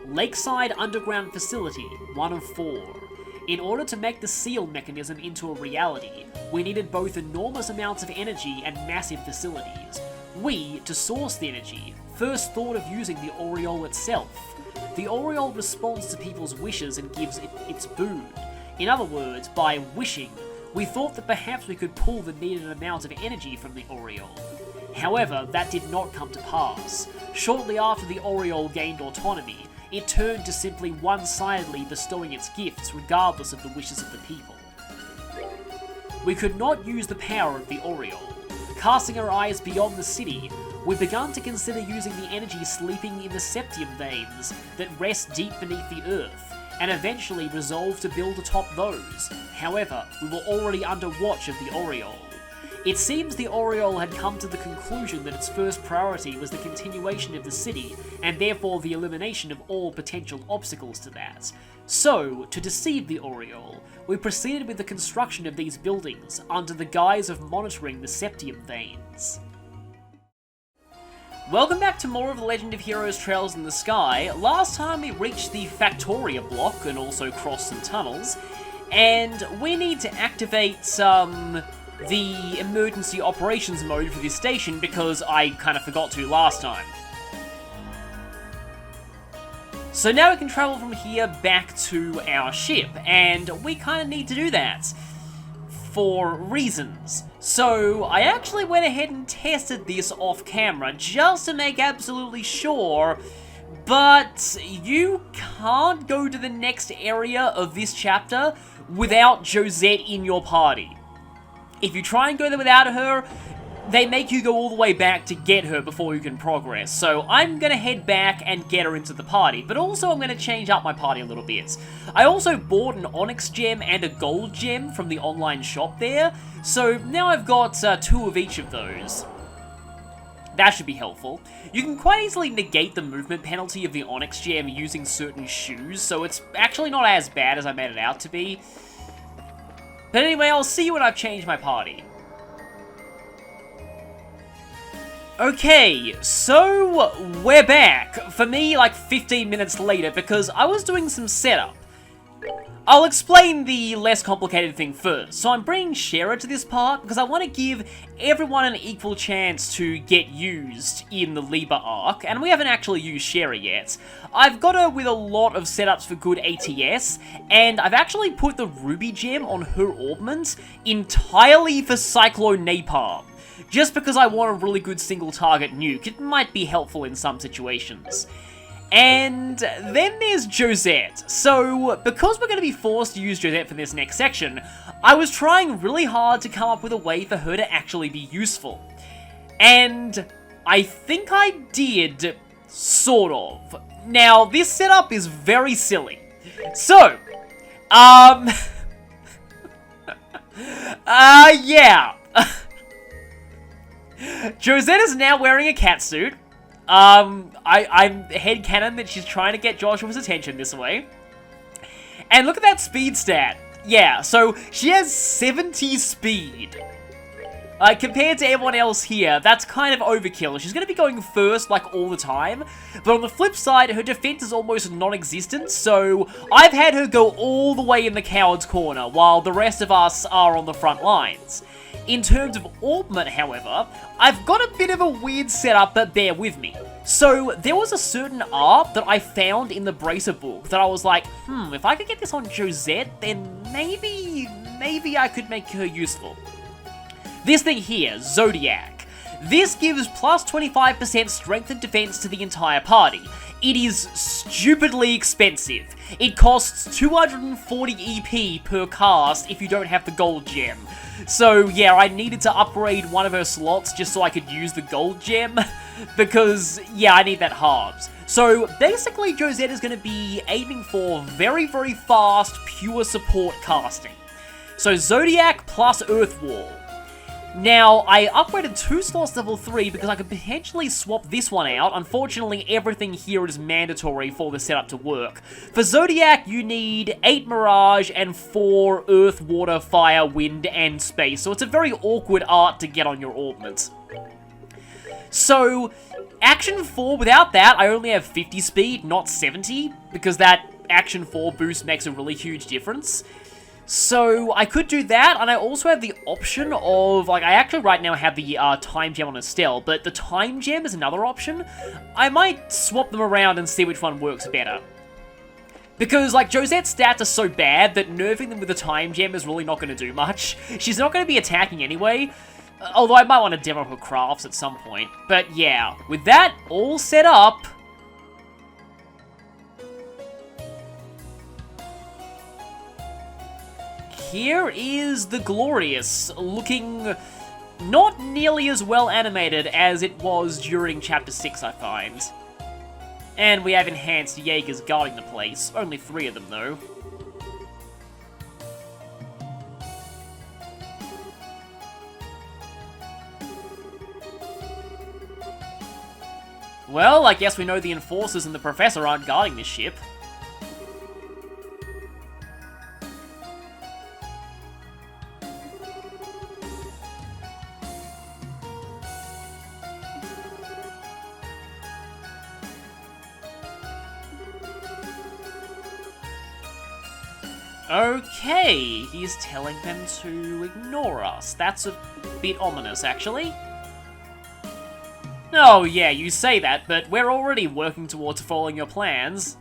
Lakeside Underground Facility, 1 of 4. In order to make the seal mechanism into a reality, we needed both enormous amounts of energy and massive facilities. We, to source the energy, first thought of using the aureole itself. The aureole responds to people's wishes and gives it its boon. In other words, by wishing, we thought that perhaps we could pull the needed amount of energy from the aureole. However, that did not come to pass. Shortly after the aureole gained autonomy, it turned to simply one-sidedly bestowing its gifts regardless of the wishes of the people. We could not use the power of the aureole. Casting our eyes beyond the city, we began to consider using the energy sleeping in the septium veins that rest deep beneath the earth, and eventually resolved to build atop those. However, we were already under watch of the aureole. It seems the aureole had come to the conclusion that its first priority was the continuation of the city, and therefore the elimination of all potential obstacles to that. So, to deceive the aureole, we proceeded with the construction of these buildings under the guise of monitoring the septium veins. Welcome back to more of the Legend of Heroes Trails in the Sky. Last time we reached the Factoria block and also crossed some tunnels, and we need to activate the emergency operations mode for this station because I kind of forgot to last time. So now we can travel from here back to our ship, and we kind of need to do that for reasons. So I actually went ahead and tested this off camera just to make absolutely sure, but you can't go to the next area of this chapter without Josette in your party. If you try and go there without her, they make you go all the way back to get her before you can progress. So I'm going to head back and get her into the party, but also I'm going to change up my party a little bit. I also bought an onyx gem and a gold gem from the online shop there, so now I've got 2 of each of those. That should be helpful. You can quite easily negate the movement penalty of the onyx gem using certain shoes, so it's actually not as bad as I made it out to be. But anyway, I'll see you when I've changed my party. Okay, so we're back. For me, like 15 minutes later, because I was doing some setup. I'll explain the less complicated thing first. So I'm bringing Shera to this part because I want to give everyone an equal chance to get used in the Liba arc, and we haven't actually used Shera yet. I've got her with a lot of setups for good ATS, and I've actually put the Ruby Gem on her augment entirely for Cyclone Napalm. Just because I want a really good single target nuke, it might be helpful in some situations. And then there's Josette. So, because we're going to be forced to use Josette for this next section, I was trying really hard to come up with a way for her to actually be useful. And I think I did, sort of. Now, this setup is very silly. So, yeah. Josette is now wearing a catsuit. I'm headcanon that she's trying to get Joshua's attention this way. And look at that speed stat. Yeah, so she has 70 speed. Compared to everyone else here, that's kind of overkill. She's going to be going first, like, all the time. But on the flip side, her defense is almost non-existent, so I've had her go all the way in the coward's corner, while the rest of us are on the front lines. In terms of augment, however, I've got a bit of a weird setup, but bear with me. So, there was a certain art that I found in the Bracer book that I was like, if I could get this on Josette, then maybe I could make her useful. This thing here, Zodiac. This gives plus 25% strength and defense to the entire party. It is stupidly expensive. It costs 240 EP per cast if you don't have the gold gem. So yeah, I needed to upgrade one of her slots just so I could use the gold gem, because yeah, I need that halves. So basically Josette is going to be aiming for very, very fast, pure support casting. So Zodiac plus Earth Wall. Now, I upgraded 2 slots to level 3 because I could potentially swap this one out. Unfortunately, everything here is mandatory for the setup to work. For Zodiac, you need 8 Mirage and 4 Earth, Water, Fire, Wind, and Space. So it's a very awkward art to get on your augment. So, Action 4, without that, I only have 50 speed, not 70, because that Action 4 boost makes a really huge difference. So, I could do that, and I also have the option of, like, I actually right now have the Time Gem on Estelle, but the Time Gem is another option. I might swap them around and see which one works better. Because, like, Josette's stats are so bad that nerfing them with the Time Gem is really not going to do much. She's not going to be attacking anyway, although I might want to demo her crafts at some point. But yeah, with that all set up... Here is the Glorious, looking not nearly as well animated as it was during Chapter 6, I find. And we have enhanced Jaegers guarding the place. Only 3 of them, though. Well, I guess we know the Enforcers and the Professor aren't guarding this ship. Okay, he's telling them to ignore us. That's a bit ominous, actually. Oh yeah, you say that, but we're already working towards following your plans.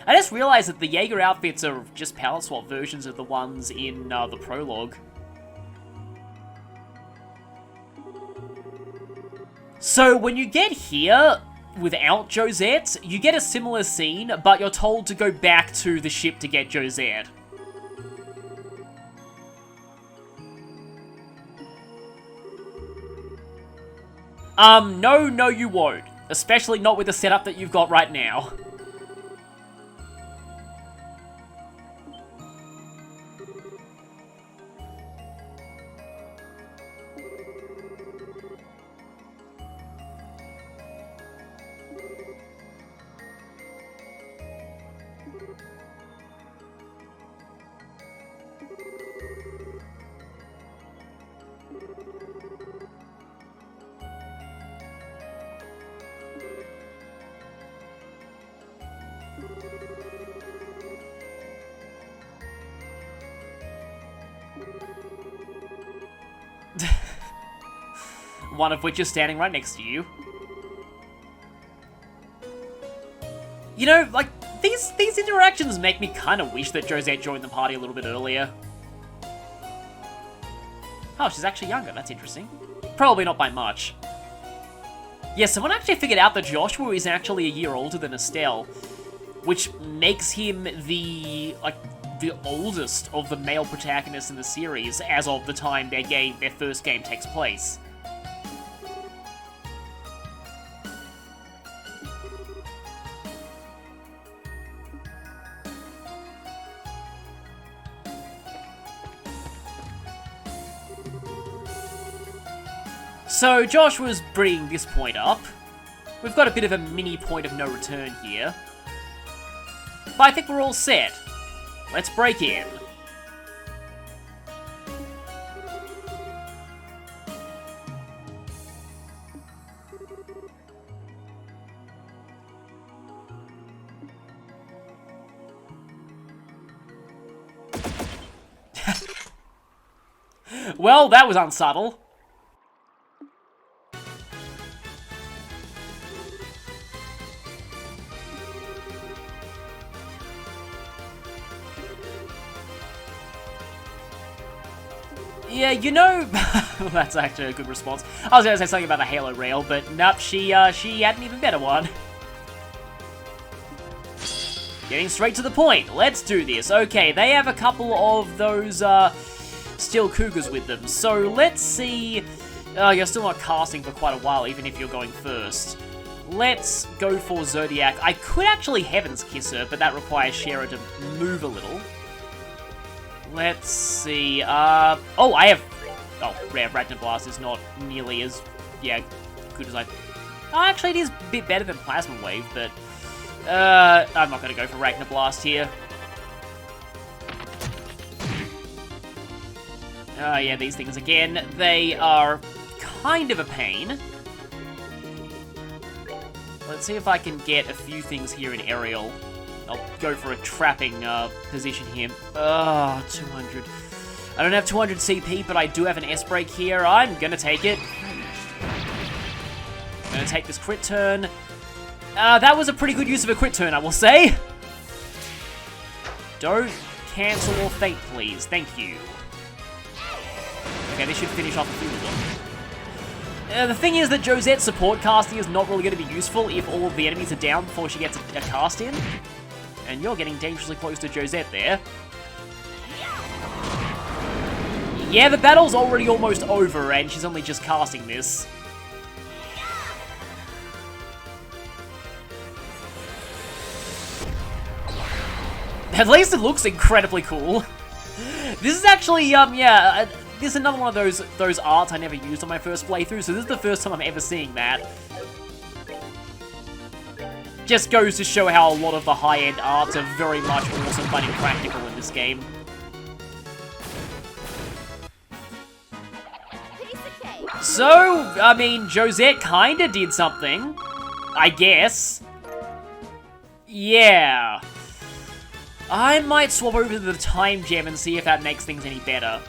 I just realized that the Jaeger outfits are just palette swap versions of the ones in the prologue. So when you get here, without Josette, you get a similar scene, but you're told to go back to the ship to get Josette. No, you won't. Especially not with the setup that you've got right now. One of which is standing right next to you. You know, like, these interactions make me kind of wish that Josette joined the party a little bit earlier. Oh, she's actually younger, that's interesting. Probably not by much. Yeah, someone actually figured out that Joshua is actually a year older than Estelle, which makes him the oldest of the male protagonists in the series as of the time their first game takes place. So Joshua's bringing this point up. We've got a bit of a mini point of no return here. But I think we're all set. Let's break in. Well, that was unsubtle. Yeah, you know... That's actually a good response. I was going to say something about the Halo rail, but nope, she had an even better one. Getting straight to the point. Let's do this. Okay, they have a couple of those Steel Cougars with them. So let's see... you're still not casting for quite a while, even if you're going first. Let's go for Zodiac. I could actually Heaven's Kiss her, but that requires Shara to move a little. Let's see, oh, I have... Oh, Rare Ragnar Blast is not nearly as, good as I... Oh, actually, it is a bit better than Plasma Wave, but... I'm not gonna go for Ragnar Blast here. Yeah, these things again, they are kind of a pain. let's see if I can get a few things here in aerial. I'll go for a trapping position here. 200. I don't have 200 CP, but I do have an S-break here. I'm gonna take it. I'm gonna take this crit turn. That was a pretty good use of a crit turn, I will say. Don't cancel or faint, please. Thank you. Okay, this should finish off the field. The thing is that Josette's support casting is not really going to be useful if all of the enemies are down before she gets a cast in. And you're getting dangerously close to Josette there. Yeah, the battle's already almost over, and she's only just casting this. At least it looks incredibly cool. This is actually, this is another one of those arts I never used on my first playthrough, so this is the first time I'm ever seeing that. Just goes to show how a lot of the high-end arts are very much awesome but impractical in this game. So, I mean, Josette kinda did something, I guess. Yeah. I might swap over to the time gem and see if that makes things any better.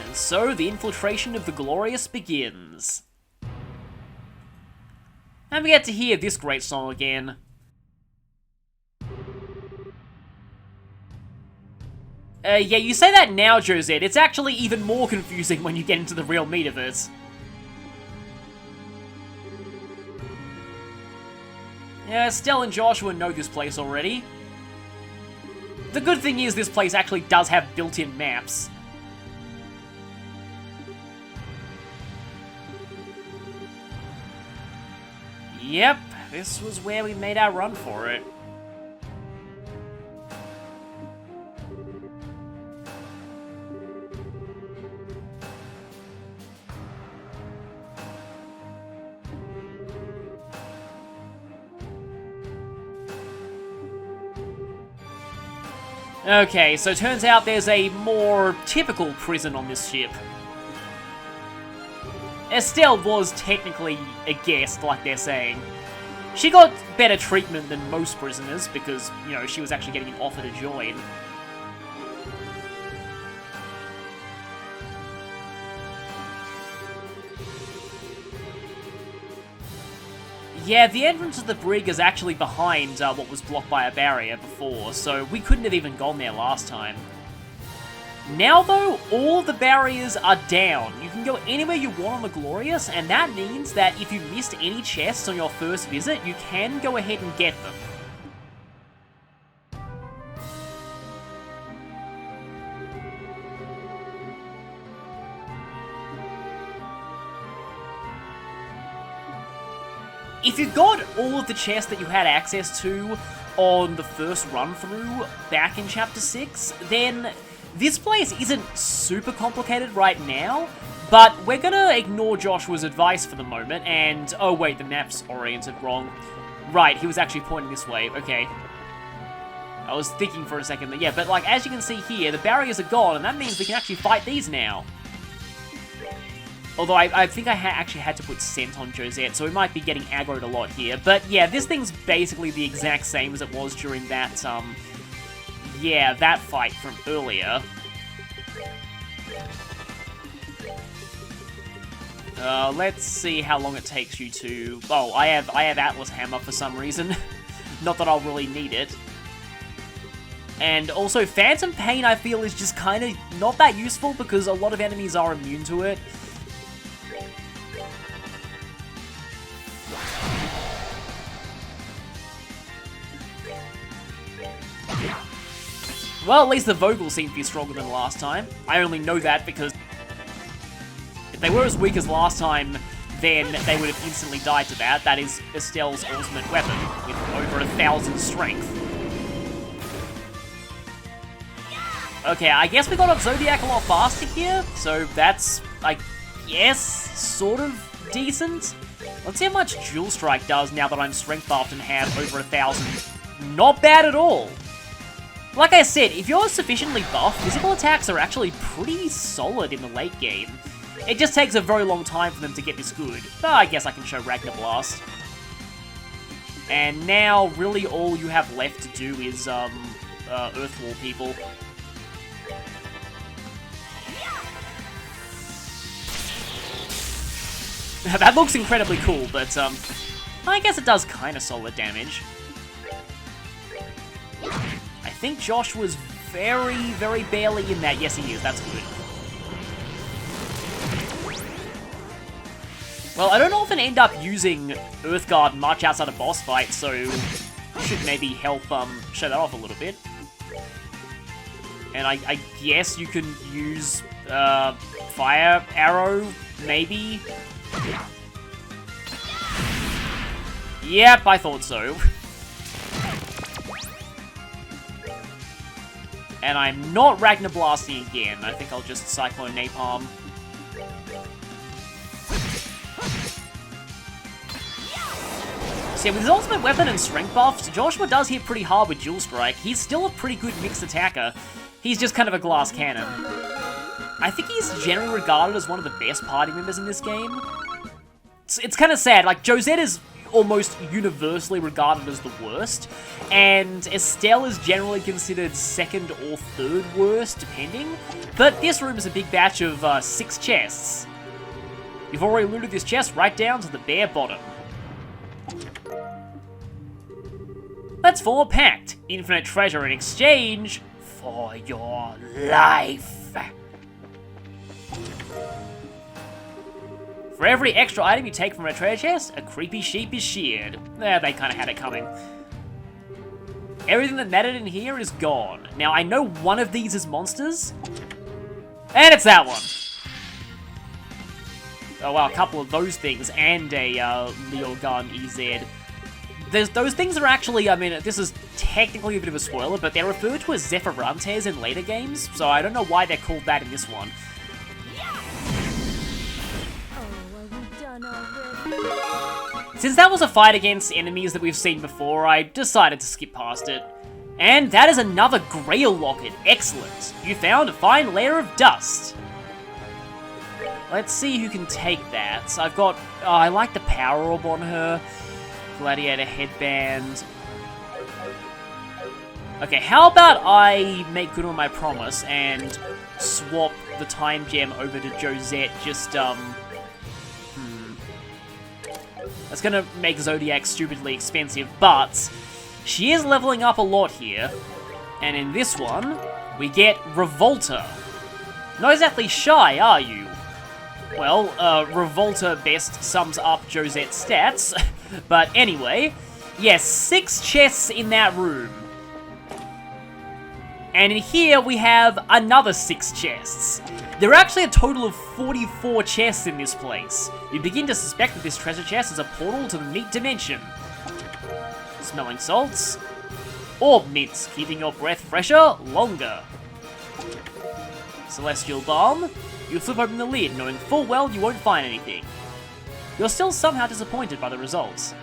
And so, the infiltration of the Glorious begins. And we get to hear this great song again. Yeah, you say that now, Josette. It's actually even more confusing when you get into the real meat of it. Yeah, Stell and Joshua know this place already. The good thing is this place actually does have built-in maps. Yep, this was where we made our run for it. Okay, so turns out there's a more typical prison on this ship. Estelle was technically a guest, like they're saying. She got better treatment than most prisoners because, you know, she was actually getting an offer to join. Yeah, the entrance of the brig is actually behind what was blocked by a barrier before, so we couldn't have even gone there last time. Now, though, all the barriers are down. You can go anywhere you want on the Glorious, and that means that if you missed any chests on your first visit, you can go ahead and get them. If you got all of the chests that you had access to on the first run-through back in Chapter 6, then this place isn't super complicated right now, but we're gonna ignore Joshua's advice for the moment, and... oh wait, the map's oriented wrong. Right, he was actually pointing this way, okay. I was thinking for a second, but yeah, but like, as you can see here, the barriers are gone, and that means we can actually fight these now. Although I think I actually had to put Scent on Josette, so we might be getting aggroed a lot here. But yeah, this thing's basically the exact same as it was during that, yeah, that fight from earlier. Let's see how long it takes you to... oh, I have Atlas Hammer for some reason. Not that I'll really need it. And also, Phantom Pain, I feel, is just kind of not that useful because a lot of enemies are immune to it. Well, at least the Vogels seem to be stronger than last time. I only know that because if they were as weak as last time, then they would have instantly died to that. That is Estelle's ultimate weapon, with over 1,000 strength. Okay, I guess we got off Zodiac a lot faster here, so that's, I guess, sort of decent. Let's see how much Jewel Strike does now that I'm strength buffed and have over 1,000. Not bad at all. Like I said, if you're sufficiently buff, physical attacks are actually pretty solid in the late game. It just takes a very long time for them to get this good. But I guess I can show Ragnar Blast. And now, really all you have left to do is, Earth Wall people. That looks incredibly cool, but, I guess it does kind of solid damage. I think Josh was very, very barely in that. Yes, he is. That's good. Well, I don't often end up using Earthguard much outside of boss fights, so I should maybe help show that off a little bit. And I guess you can use Fire Arrow, maybe? Yep, I thought so. And I'm not Ragnar Blasting again. I think I'll just Cyclone Napalm. So yeah, with his ultimate weapon and strength buffs, Joshua does hit pretty hard with Dual Strike. He's still a pretty good mixed attacker. He's just kind of a glass cannon. I think he's generally regarded as one of the best party members in this game. It's kind of sad. Like, Josette is almost universally regarded as the worst, and Estelle is generally considered second or third worst, depending. But this room is a big batch of 6 chests. You've already looted this chest right down to the bare bottom. Let's form a pact. Infinite treasure in exchange for your life. For every extra item you take from a treasure chest, a creepy sheep is sheared. They kind of had it coming. Everything that mattered in here is gone. Now, I know one of these is monsters. And it's that one. Oh, wow, a couple of those things and a Leogun EZ. Those things are actually, I mean, this is technically a bit of a spoiler, but they're referred to as Zephyrantes in later games, so I don't know why they're called that in this one. Since that was a fight against enemies that we've seen before, I decided to skip past it. And that is another Grail Locket. Excellent. You found a fine layer of dust. Let's see who can take that. I've got... Oh, I like the Power Orb on her. Gladiator Headband. Okay, how about I make good on my promise and swap the Time Gem over to Josette, just, That's gonna make Zodiac stupidly expensive, but she is leveling up a lot here. And in this one, we get Revolta. Not exactly shy, are you? Well, Revolta best sums up Josette's stats. But anyway, yes, 6 chests in that room. And in here, we have another 6 chests. There are actually a total of 44 chests in this place. You begin to suspect that this treasure chest is a portal to the meat dimension. Smelling salts. Orb mints, keeping your breath fresher longer. Celestial Balm. You flip open the lid, knowing full well you won't find anything. You're still somehow disappointed by the results.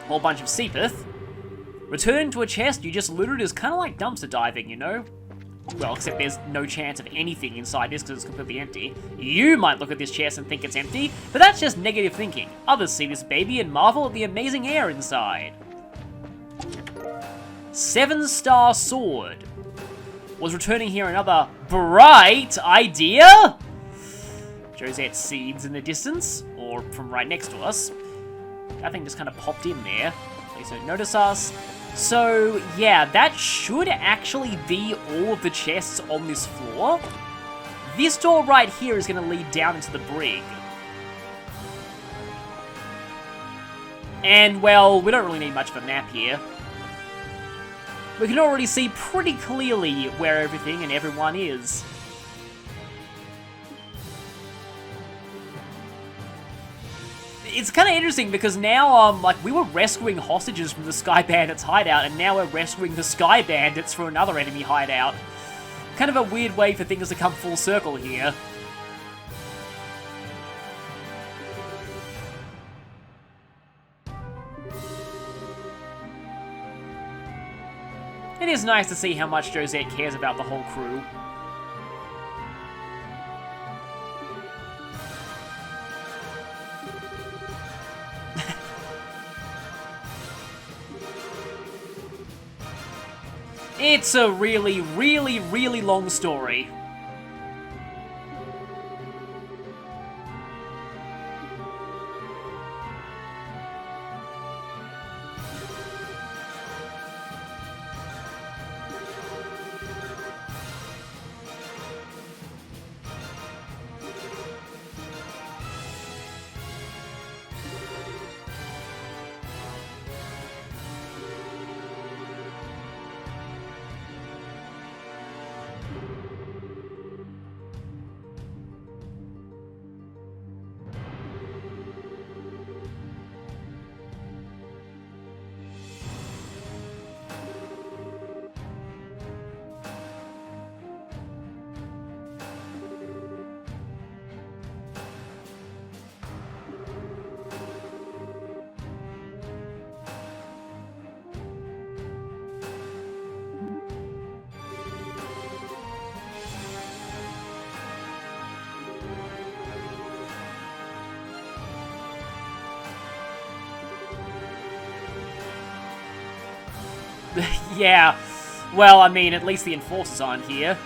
Whole bunch of Seepith. Returning to a chest you just looted is kind of like dumpster diving, you know? Well, except there's no chance of anything inside this because it's completely empty. You might look at this chest and think it's empty, but that's just negative thinking. Others see this baby and marvel at the amazing air inside. 7-star sword. Was returning here another bright idea? Josette seeds in the distance, or from right next to us. That thing just kind of popped in there. Please don't notice us. So, yeah, that should actually be all of the chests on this floor. This door right here is going to lead down into the brig. And, well, we don't really need much of a map here. We can already see pretty clearly where everything and everyone is. It's kind of interesting because now, like, we were rescuing hostages from the Sky Bandits hideout, and now we're rescuing the Sky Bandits from another enemy hideout. Kind of a weird way for things to come full circle here. It is nice to see how much Josette cares about the whole crew. It's a really, really, really long story. Yeah, well, I mean, at least the enforcers aren't here.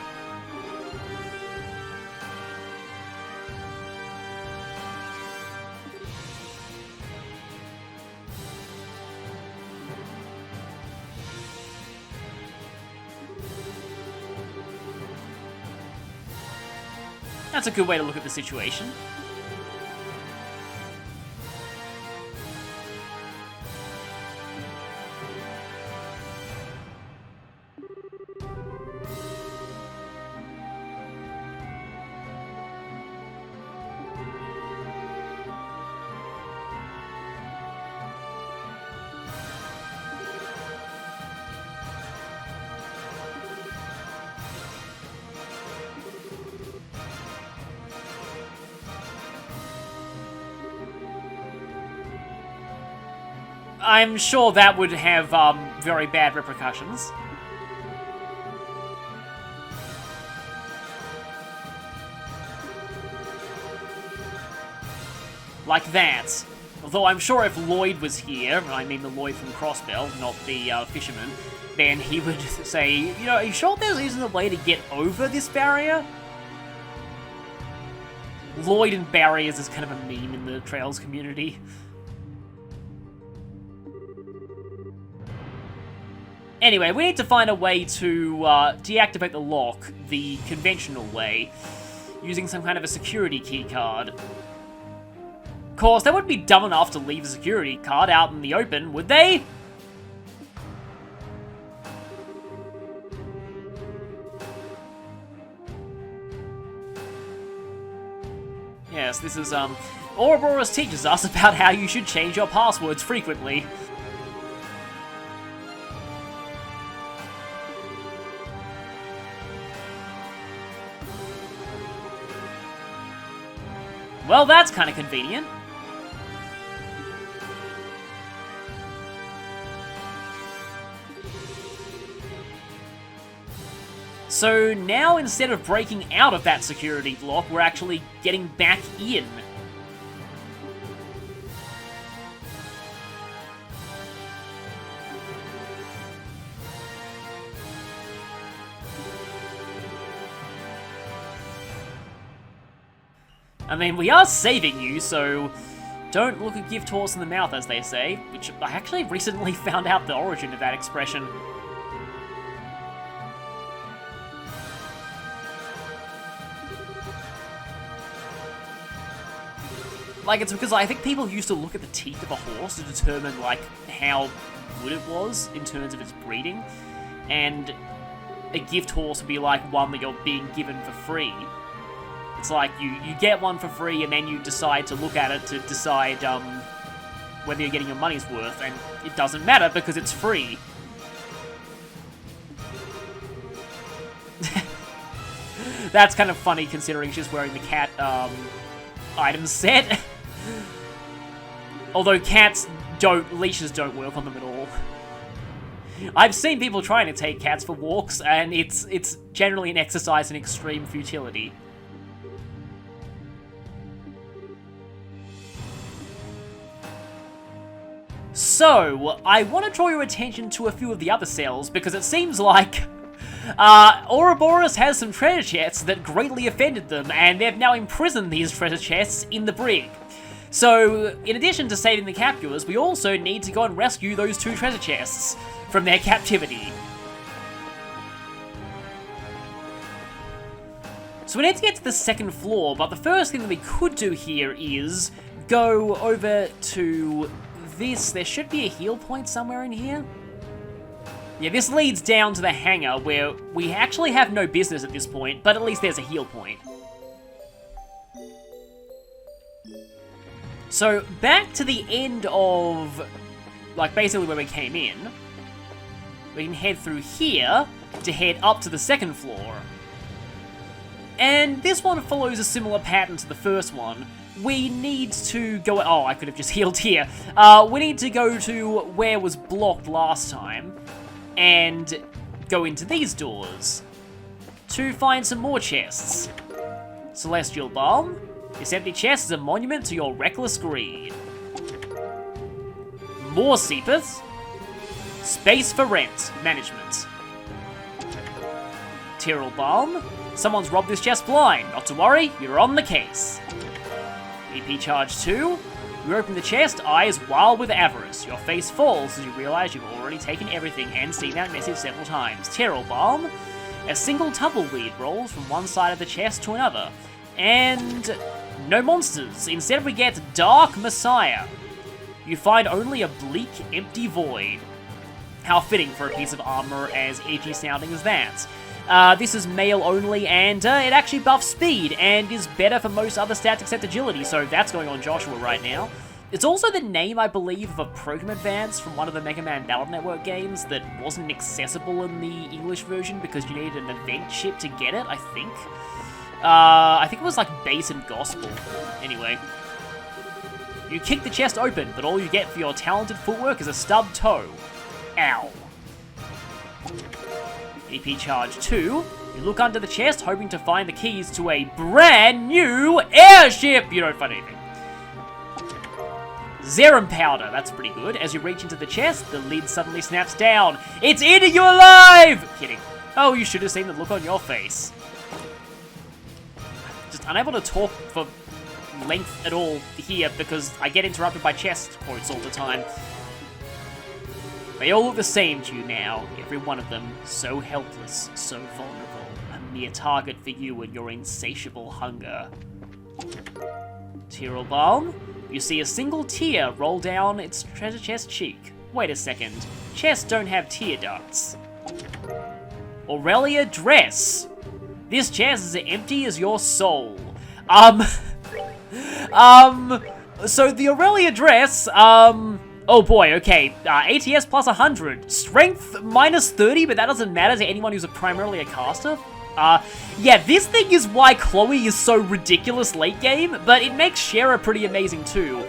That's a good way to look at the situation. I'm sure that would have very bad repercussions. Like that. Although I'm sure if Lloyd was here, I mean the Lloyd from Crossbell, not the fisherman, then he would say, you know, are you sure there isn't a way to get over this barrier? Lloyd and barriers is kind of a meme in the Trails community. Anyway, we need to find a way to deactivate the lock the conventional way, using some kind of a security key card. Of course, they wouldn't be dumb enough to leave a security card out in the open, would they? Yes, this is, Ouroboros teaches us about how you should change your passwords frequently. Well, that's kind of convenient. So now, instead of breaking out of that security block, we're actually getting back in. I mean, we are saving you, so don't look a gift horse in the mouth, as they say, which I actually recently found out the origin of that expression. Like, it's because I think people used to look at the teeth of a horse to determine, like, how good it was in terms of its breeding, and a gift horse would be like one that you're being given for free. It's like you get one for free and then you decide to look at it to decide whether you're getting your money's worth, and it doesn't matter because it's free. That's kind of funny considering she's wearing the cat item set. Although cats leashes don't work on them at all. I've seen people trying to take cats for walks, and it's generally an exercise in extreme futility. So, I want to draw your attention to a few of the other cells, because it seems like Ouroboros has some treasure chests that greatly offended them, and they've now imprisoned these treasure chests in the brig. So, in addition to saving the captors, we also need to go and rescue those 2 treasure chests from their captivity. So we need to get to the 2nd floor, but the first thing that we could do here is go over to this. There should be a heal point somewhere in here. Yeah, this leads down to the hangar, where we actually have no business at this point, but at least there's a heal point. So, back to the end of, like, basically where we came in. We can head through here to head up to the 2nd floor. And this one follows a similar pattern to the first one. We need to go... Oh, I could have just healed here. We need to go to where was blocked last time and go into these doors to find some more chests. Celestial Balm. This empty chest is a monument to your reckless greed. More Seepers. Space for rent. Management. Tyrrell Balm. Someone's robbed this chest blind. Not to worry, you're on the case. EP Charge 2. You open the chest, eyes wild with avarice. Your face falls as you realize you've already taken everything and seen that message several times. Tyrrell Balm. A single tumbleweed rolls from one side of the chest to another. And no monsters. Instead we get Dark Messiah. You find only a bleak, empty void. How fitting for a piece of armor as edgy sounding as that. This is male only, and it actually buffs speed, and is better for most other stats except agility, so that's going on Joshua right now. It's also the name, I believe, of a program advance from one of the Mega Man Battle Network games that wasn't accessible in the English version because you needed an event chip to get it, I think. I think it was like Bass and Gospel. Anyway. You kick the chest open, but all you get for your talented footwork is a stubbed toe. Ow. EP Charge 2. You look under the chest, hoping to find the keys to a brand new airship! You don't find anything. Zerum Powder, that's pretty good. As you reach into the chest, the lid suddenly snaps down. It's eating you alive! Kidding. Oh, you should have seen the look on your face. Just unable to talk for length at all here because I get interrupted by chest quotes all the time. They all look the same to you now, every one of them, so helpless, so vulnerable, a mere target for you and your insatiable hunger. Tyrrell Balm, you see a single tear roll down its treasure chest cheek. Wait a second, chests don't have tear ducts. Aurelia Dress, this chest is as empty as your soul. So the Aurelia Dress, oh boy, okay, ATS plus 100, strength minus 30, but that doesn't matter to anyone who's primarily a caster. Yeah, this thing is why Chloe is so ridiculous late game, but it makes Shara pretty amazing too.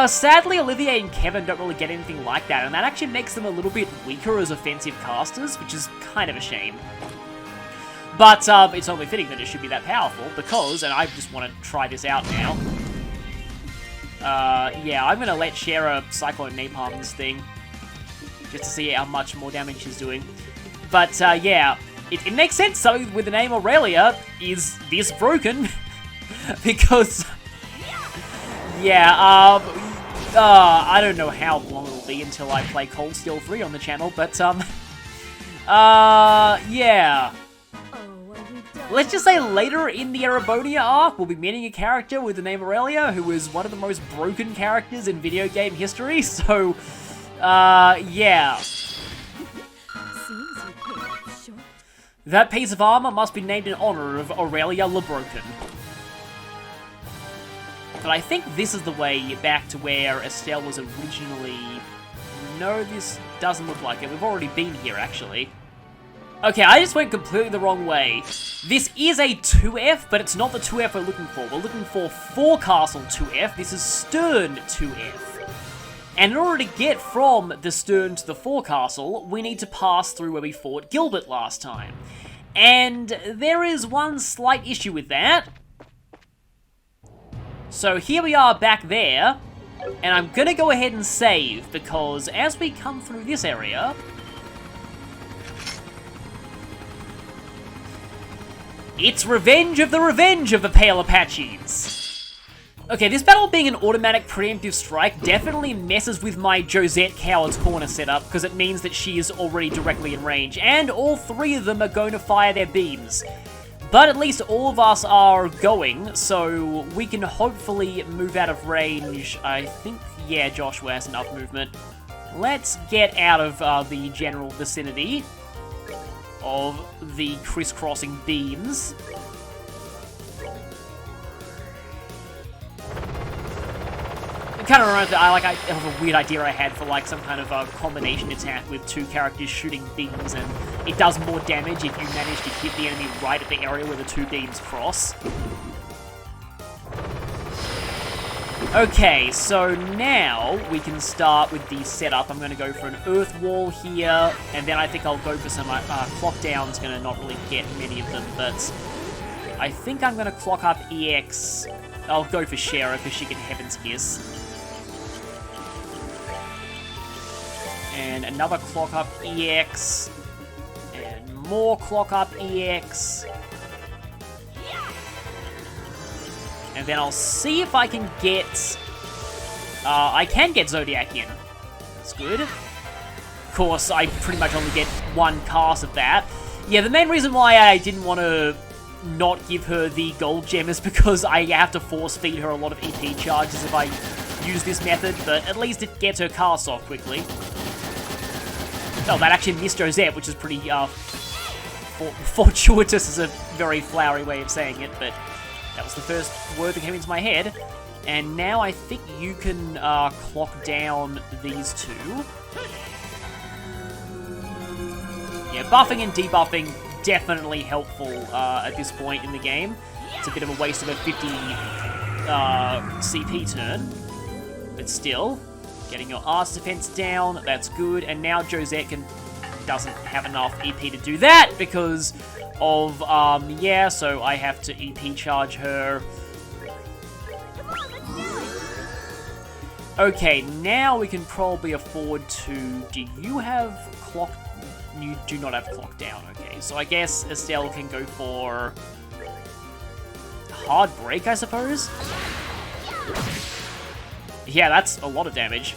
Sadly, Olivier and Kevin don't really get anything like that, and that actually makes them a little bit weaker as offensive casters, which is kind of a shame. But, it's only fitting that it should be that powerful, because, and I just want to try this out now. Yeah, I'm gonna let Shara Cyclone Napalm this thing, just to see how much more damage she's doing. But, yeah, it makes sense, so with the name Aurelia is this broken, because, yeah, I don't know how long it'll be until I play Cold Steel 3 on the channel, but, yeah. Let's just say later in the Erebonia arc, we'll be meeting a character with the name Aurelia, who is one of the most broken characters in video game history, so, yeah. That piece of armor must be named in honor of Aurelia LeBroken. But I think this is the way back to where Estelle was originally... No, this doesn't look like it. We've already been here, actually. Okay, I just went completely the wrong way. This is a 2F, but it's not the 2F we're looking for. We're looking for Forecastle 2F. This is Stern 2F. And in order to get from the stern to the forecastle, we need to pass through where we fought Gilbert last time. And there is one slight issue with that. So here we are back there, and I'm gonna go ahead and save, because as we come through this area... It's revenge of the Pale Apaches! Okay, this battle being an automatic preemptive strike definitely messes with my Josette Coward's Corner setup, because it means that she is already directly in range, and all three of them are going to fire their beams. But at least all of us are going, so we can hopefully move out of range. I think, yeah, Joshua has enough movement. Let's get out of the general vicinity of the crisscrossing beams. Kind of reminds me, I have a weird idea I had for like some kind of a combination attack with two characters shooting beams, and it does more damage if you manage to hit the enemy right at the area where the two beams cross. Okay, so now we can start with the setup. I'm going to go for an earth wall here, and then I think I'll go for some clock down's going to not really get many of them, but I think I'm going to clock up EX. I'll go for Shara because she can Heaven's Kiss. And another clock up EX. And more clock up EX. And then I'll see if I can get... I can get Zodiac in. That's good. Of course, I pretty much only get one cast of that. Yeah, the main reason why I didn't want to not give her the gold gem is because I have to force feed her a lot of EP charges if I use this method, but at least it gets her cast off quickly. Oh, that actually missed Josette, which is pretty fortuitous is a very flowery way of saying it, but that was the first word that came into my head. And now I think you can clock down these two. Yeah, buffing and debuffing, definitely helpful at this point in the game. It's a bit of a waste of a 50 CP turn, but still, getting your arts defense down, that's good. And now Josette doesn't have enough EP to do that because of, yeah, so I have to EP charge her. Okay, now we can probably afford to... Do you have clock... You do not have clock down, okay. So I guess Estelle can go for... Hard break, I suppose? Yeah, that's a lot of damage.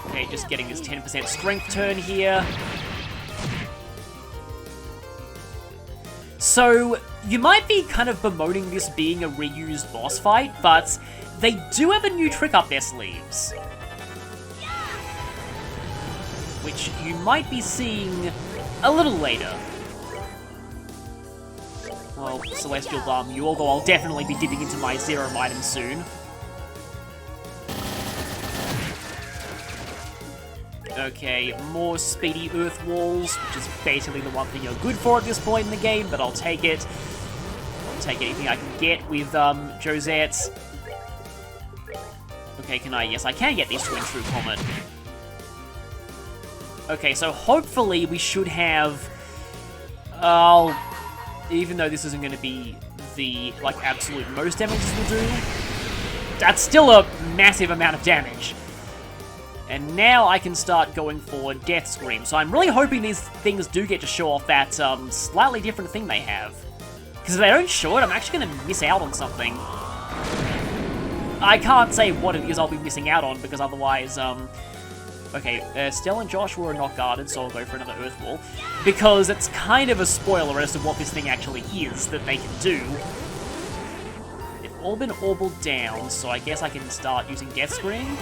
Okay, just getting this 10% strength turn here. So, you might be kind of bemoaning this being a reused boss fight, but they do have a new trick up their sleeves. Which you might be seeing a little later. Well, Celestial Balm you, although I'll definitely be dipping into my Zero items soon. Okay, more speedy earth walls, which is basically the one thing you're good for at this point in the game, but I'll take it. I'll take anything I can get with Josette. Okay, can I? Yes, I can get these two in True Comet. Okay, so hopefully we should have... even though this isn't going to be the, like, absolute most damage this will do, that's still a massive amount of damage. And now I can start going for Death Scream. So I'm really hoping these things do get to show off that slightly different thing they have. Because if they don't show it, I'm actually going to miss out on something. I can't say what it is I'll be missing out on, because otherwise, okay, Stella and Joshua are not guarded, so I'll go for another Earth Wall. Because it's kind of a spoiler as to what this thing actually is that they can do. They've all been orbited down, so I guess I can start using Death Scream.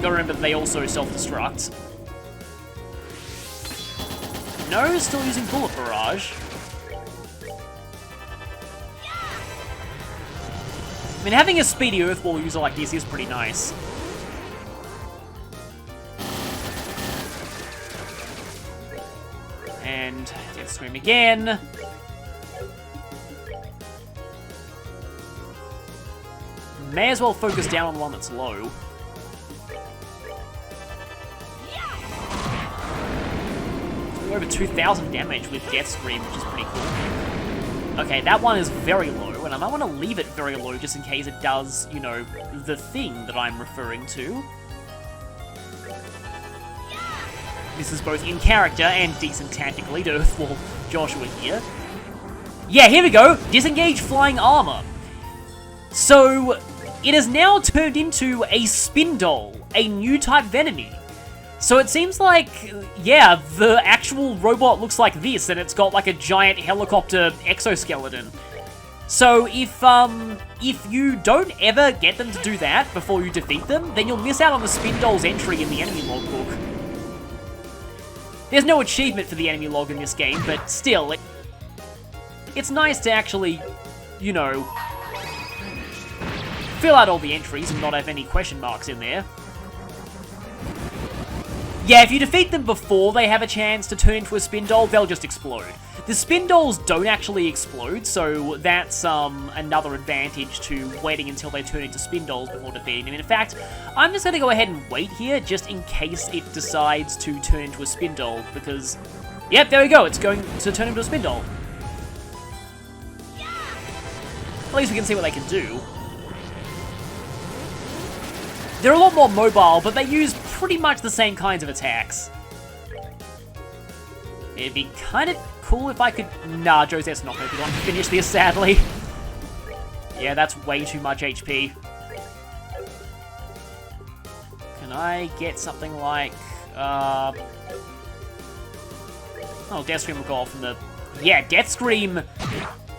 Gotta remember that they also self-destruct. No, still using Bullet Barrage. I mean, having a speedy Earth Wall user like this is pretty nice. And Let's scream again. May as well focus down on the one that's low. Over 2,000 damage with Death Scream, which is pretty cool. Okay, that one is very low, and I might want to leave it very low just in case it does, you know, the thing that I'm referring to. This is both in character and decent tactically to Earthwall Joshua here. Yeah, here we go! Disengage Flying Armor. So, it has now turned into a Spindle, a new type of enemy. So it seems like, yeah, the actual robot looks like this, and it's got like a giant helicopter exoskeleton. So if you don't ever get them to do that before you defeat them, then you'll miss out on the Spindle's entry in the enemy logbook. There's no achievement for the enemy log in this game, but still, it's nice to actually, you know, fill out all the entries and not have any question marks in there. Yeah, if you defeat them before they have a chance to turn into a Spindle, they'll just explode. The Spindles don't actually explode, so that's another advantage to waiting until they turn into Spindles before defeating them. In fact, I'm just going to go ahead and wait here, just in case it decides to turn into a Spindle, because, yep, there we go, it's going to turn into a Spindle. At least we can see what they can do. They're a lot more mobile, but they use pretty much the same kinds of attacks. It'd be kind of cool if I could... Nah, Josette's not going to be able to finish this, sadly. Yeah, that's way too much HP. Can I get something like... Oh, Death Scream will go off from the... Yeah, Death Scream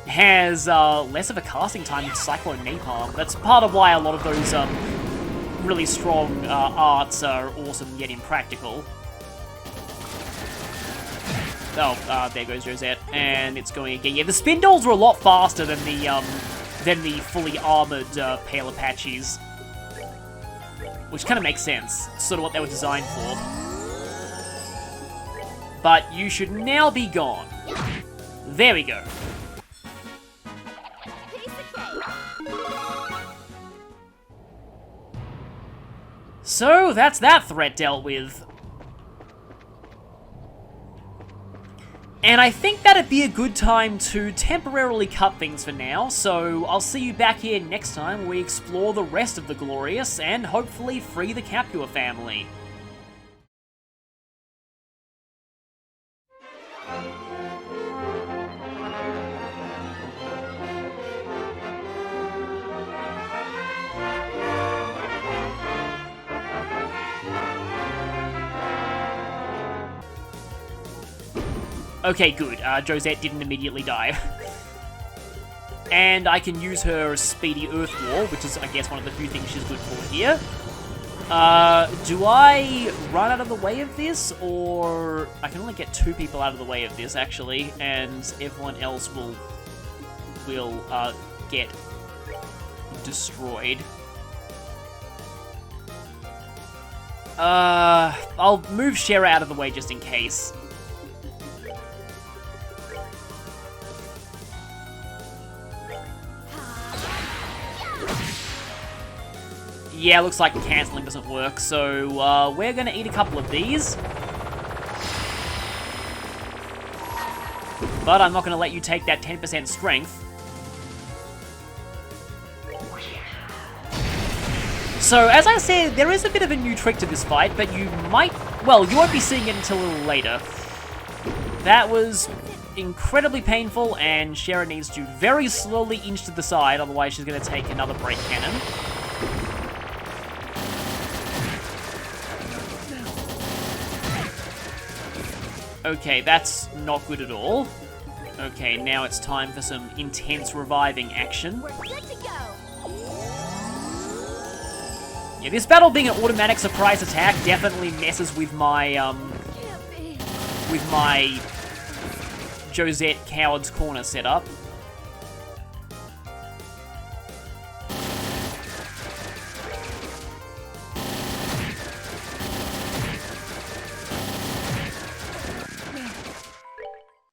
has less of a casting time than Cyclone Napalm. That's part of why a lot of those really strong arts are awesome yet impractical. Oh, there goes Josette, and it's going again. Yeah, the Spindles were a lot faster than the fully armored Pale Apaches, which kind of makes sense. It's sort of what they were designed for. But you should now be gone. There we go. So, that's that threat dealt with. And I think that'd be a good time to temporarily cut things for now, so I'll see you back here next time where we explore the rest of the Glorious and hopefully free the Capua family. Okay, good. Josette didn't immediately die. And I can use her Speedy Earth Wall, which is, I guess, one of the few things she's good for here. Do I run out of the way of this, or... I can only get 2 people out of the way of this, actually, and everyone else will get destroyed. I'll move Shera out of the way just in case. Yeah, looks like cancelling doesn't work, so we're going to eat a couple of these. But I'm not going to let you take that 10% strength. So, as I said, there is a bit of a new trick to this fight, but you might... Well, you won't be seeing it until a little later. That was incredibly painful, and Shera needs to very slowly inch to the side, otherwise she's going to take another break cannon. Okay, that's not good at all. Okay, now it's time for some intense reviving action. We're good to go. Yeah, this battle being an automatic surprise attack definitely messes with my, Josette Coward's Corner setup.